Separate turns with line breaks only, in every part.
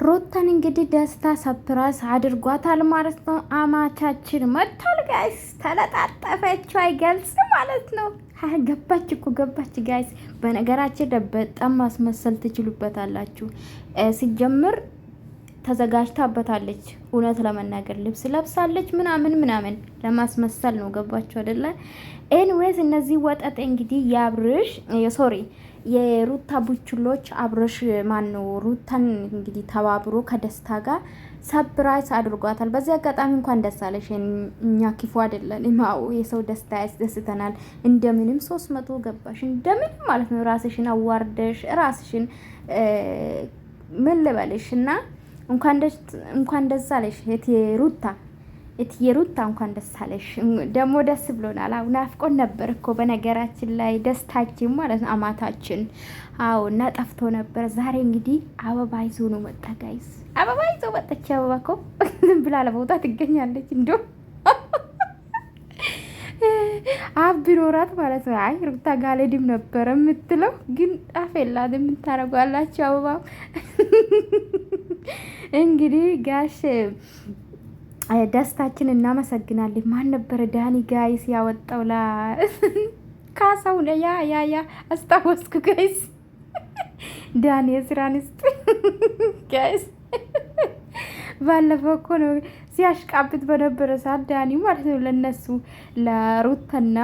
ሩታን እንግዲህ ደስታ ሰፕራይዝ አድርጓታል ማለት ነው። አማቻችን መጥቷል ጋይስ። ተለጣጠፈችው አይገልጽም ማለት ነው። ገባች እኮ ገባች ጋይስ። በነገራችን በጣም ማስመሰል ትችሉበታላችሁ። ሲጀምር ተዘጋጅታበታለች። እውነት ለመናገር ልብስ ለብሳለች ምናምን ምናምን ለማስመሰል ነው። ገባችሁ አይደለ? ኤንዌዝ እነዚህ ወጠጤ እንግዲህ ያብርሽ ሶሪ የሩታ ቡችሎች አብረሽ ማን ነው ሩታን እንግዲህ ተባብሮ ከደስታ ጋር ሰፕራይዝ አድርጓታል። በዚህ አጋጣሚ እንኳን ደስ አለሽ። እኛ ክፉ አይደለን። ማው የሰው ደስታ ያስደስተናል። እንደምንም 300 ገባሽ እንደምንም ማለት ነው። ራስሽን አዋርደሽ ራስሽን ምን ልበልሽ እና እንኳን ደስ አለሽ እትዬ ሩታ እንኳን ደስ አለሽ። ደግሞ ደስ ብሎናል። አሁን ናፍቆን ነበር እኮ በነገራችን ላይ ደስታችን ማለት ነው። አማታችን አዎ እና ጠፍቶ ነበር። ዛሬ እንግዲህ አበባ ይዞ ነው መጣ ጋይስ። አበባ ይዞ መጣች። አበባ እኮ ዝም ብላ ለቦታ ትገኛለች። እንዶ አብ ቢኖራት ማለት ነው። አይ ሩታ ጋለድም ነበር የምትለው ግን አፍ የላትም። የምታረጓላችሁ አበባ እንግዲህ ጋሽ ደስታችን እናመሰግናለን። ማን ነበር ዳኒ ጋይስ ያወጣው ላ ካሳው ያ አስታወስኩ ጋይስ። ዳኒ ስራንስት ጋይስ ባለፈው እኮ ነው ሲያሽቃብት በነበረ ሰዓት ዳኒ ማለት ነው ለነሱ ለሩታና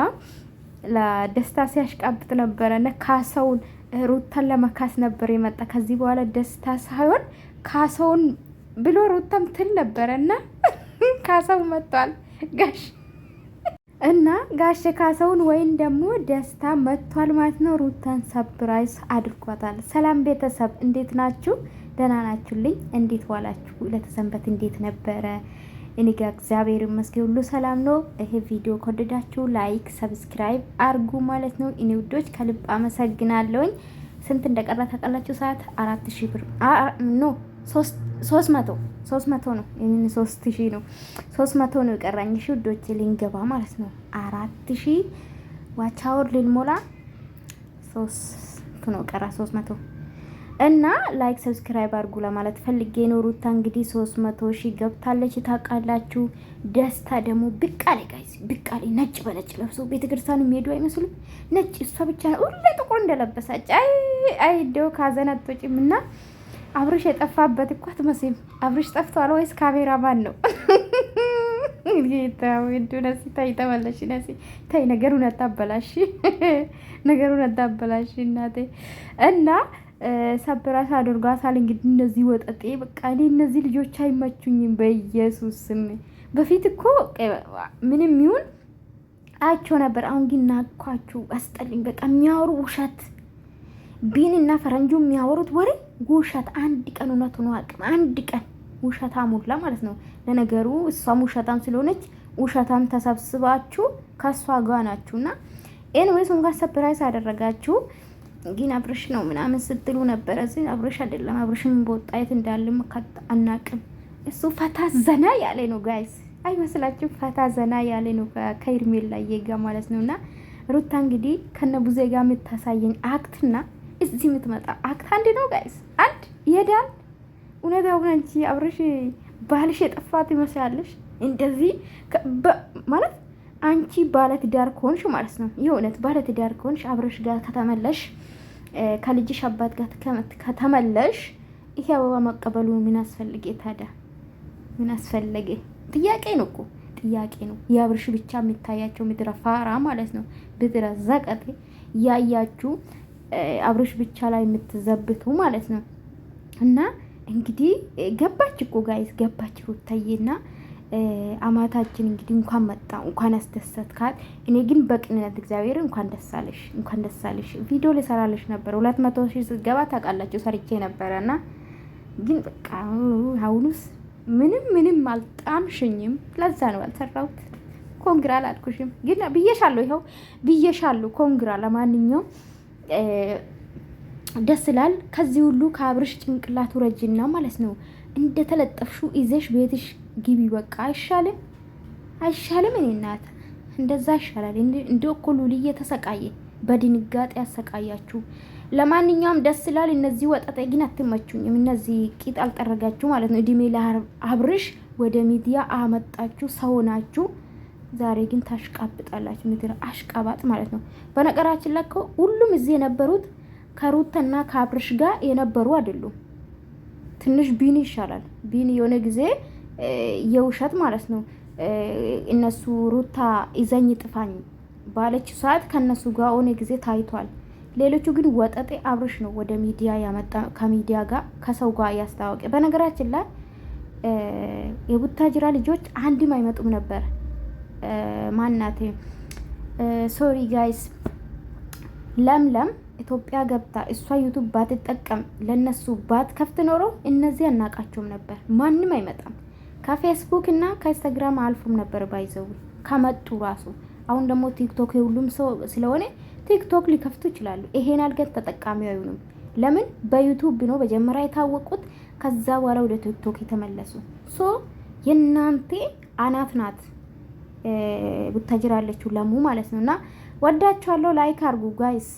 ለደስታ ሲያሽቃብጥ ነበረ እና ካሳውን ሩታን ለመካስ ነበር የመጣ። ከዚህ በኋላ ደስታ ሳይሆን ካሳውን ብሎ ሩታም ትል ነበረና ካሳው መጥቷል ጋሽ እና ጋሽ ካሳውን ወይም ደግሞ ደስታ መጥቷል ማለት ነው። ሩታን ሰፕራይዝ አድርጓታል። ሰላም ቤተሰብ እንዴት ናችሁ? ደህና ናችሁልኝ? እንዴት ዋላችሁ? ለተሰንበት እንዴት ነበረ? እኔ ጋር እግዚአብሔር ይመስገን ሁሉ ሰላም ነው። ይሄ ቪዲዮ ከወደዳችሁ ላይክ ሰብስክራይብ አርጉ ማለት ነው። እኔ ውዶች ከልብ አመሰግናለሁኝ። ስንት እንደቀረ ታውቃላችሁ? ሰዓት 4000 ብር ኖ 300 ነው። ይሄን 3000 ነው 300 ነው የቀራኝ። እሺ ውዶች ልንገባ ማለት ነው 4000 ዋቻወር ልንሞላ 3 ነው ቀራ 300 እና ላይክ ሰብስክራይብ አድርጉ ለማለት ፈልጌ ነው። ሩታ እንግዲህ 300,000 ገብታለች ታውቃላችሁ። ደስታ ደግሞ ብቃሌ ጋይስ ብቃሌ ነጭ በነጭ ለብሶ ቤተክርስቲያን የሚሄዱ አይመስሉም። ነጭ እሷ ብቻ ሁሉ ጥቁር እንደለበሳች አይ ደው ካዘናቶጭም እና አብርሽ የጠፋበት እኮ አትመስልም። አብርሽ ጠፍቷል ወይስ ካሜራማን ነው? ጌታው እንደነሲ ታይ ተመለሽ ነሲ ታይ ነገሩን አታበላሽ ነገሩን አታበላሽ እናቴ እና ሰብራሽ አድርጓታል። እንግዲህ እነዚህ ወጠጤ በቃ እኔ እነዚህ ልጆች አይመቹኝም በኢየሱስ ስም። በፊት እኮ ምንም ይሁን አቸው ነበር። አሁን ግን ናኳችሁ አስጠልኝ። በቃ የሚያወሩ ውሸት ቢን እና ፈረንጁ የሚያወሩት ወሬ ውሸት። አንድ ቀን እውነት ነው አቅም አንድ ቀን ውሸታ ሙላ ማለት ነው። ለነገሩ እሷም ውሸታም ስለሆነች ውሸታም ተሰብስባችሁ ከሷ ጋር ናችሁና ኤንዌስ እንኳን ሰፕራይዝ አደረጋችሁ። ግን አብርሽ ነው ምናምን ስትሉ ነበር። እዚህ አብርሽ አይደለም። አብርሽም በወጣየት እንዳለ አናቅም። እሱ ፈታ ዘና ያለ ነው ጋይስ። አይመስላችሁ? ፈታ ዘና ያለ ነው ከሄርሜላ ይጋ ማለት ነውና ሩታ እንግዲህ ከነቡዜ ጋር የምታሳየኝ አክትና እዚህ የምትመጣ አክት አንድ ነው ጋይስ። አንድ ይሄዳል። እውነታውን አንቺ አብርሽ ባልሽ የጠፋት ይመስላለሽ እንደዚህ ማለት አንቺ ባለትዳር ከሆንሽ ማለት ነው። የእውነት ባለትዳር ከሆንሽ አብርሽ ጋር ከተመለሽ ከልጅሽ አባት ጋር ከተመለሽ ይሄ አበባ መቀበሉ ምን አስፈልገ ታዲያ? ምን አስፈልገ? ጥያቄ ነው እኮ ጥያቄ ነው። የአብርሽ ብቻ የሚታያቸው ምድረ ፋራ ማለት ነው። ምድረ ዘቀጤ ያያችሁ አብርሽ ብቻ ላይ የምትዘብቱ ማለት ነው። እና እንግዲህ ገባች እኮ ጋይስ ገባች ሩታዬና አማታችን እንግዲህ እንኳን መጣ እንኳን አስደሰትካት። እኔ ግን በቅንነት እግዚአብሔር እንኳን ደስ አለሽ ቪዲዮ ልሰራለሽ ነበር 200,000 ስትገባ ታውቃላችሁ ሰርቼ ነበረና ግን በቃ አሁንስ ምንም አልጣምሽኝም። ለዛ ነው አልሰራሁት። ኮንግራ አላልኩሽም ግን ብዬሻለሁ። ይኸው ብዬሻለሁ ኮንግራ። ለማንኛውም ደስ ይላል። ከዚህ ሁሉ ከአብርሽ ጭንቅላቱ ረጅና ማለት ነው እንደተለጠፍሹ ይዘሽ ቤትሽ ግቢ በቃ አይሻልም? እኔ እናት እንደዛ ይሻላል። እንደ እኮ ሉልዬ ተሰቃየ በድንጋጤ ያሰቃያችሁ ለማንኛውም ደስ ይላል። እነዚህ ወጠጤ ግን አትመቹኝም። እነዚህ ቂጥ አልጠረጋችሁ ማለት ነው። እድሜ ለአብርሽ ወደ ሚዲያ አመጣችሁ ሰው ናችሁ። ዛሬ ግን ታሽቃብጣላችሁ። ምድር አሽቃባጥ ማለት ነው። በነገራችን ላይ ሁሉም እዚህ የነበሩት ከሩታና ከአብርሽ ጋር የነበሩ አይደሉም። ትንሽ ቢኒ ይሻላል። ቢኒ የሆነ ጊዜ የውሸት ማለት ነው እነሱ ሩታ ይዘኝ ጥፋኝ ባለች ሰዓት ከነሱ ጋር ሆነ ጊዜ ታይቷል። ሌሎቹ ግን ወጠጤ አብርሽ ነው ወደ ሚዲያ ያመጣ፣ ከሚዲያ ጋር ከሰው ጋር ያስታወቀ። በነገራችን ላይ የቡታጅራ ልጆች አንድም አይመጡም ነበር። ማናቴ ሶሪ ጋይስ ለምለም ኢትዮጵያ ገብታ እሷ ዩቱብ ባትጠቀም ለነሱ ባትከፍት ኖሮ እነዚህ አናቃቸውም ነበር። ማንም አይመጣም። ከፌስቡክ እና ከኢንስታግራም አልፎም ነበር ባይዘው ከመጡ ራሱ። አሁን ደግሞ ቲክቶክ የሁሉም ሰው ስለሆነ ቲክቶክ ሊከፍቱ ይችላሉ። ይሄን አልገት ተጠቃሚ አይሆኑም። ለምን በዩቱብ ነው መጀመሪያ የታወቁት፣ ከዛ በኋላ ወደ ቲክቶክ የተመለሱ። ሶ የናንተ አናት ናት ቡታጅራ ያለችው ለሙ ማለት ነውና ወዳችኋለሁ። ላይክ አርጉ ጋይስ።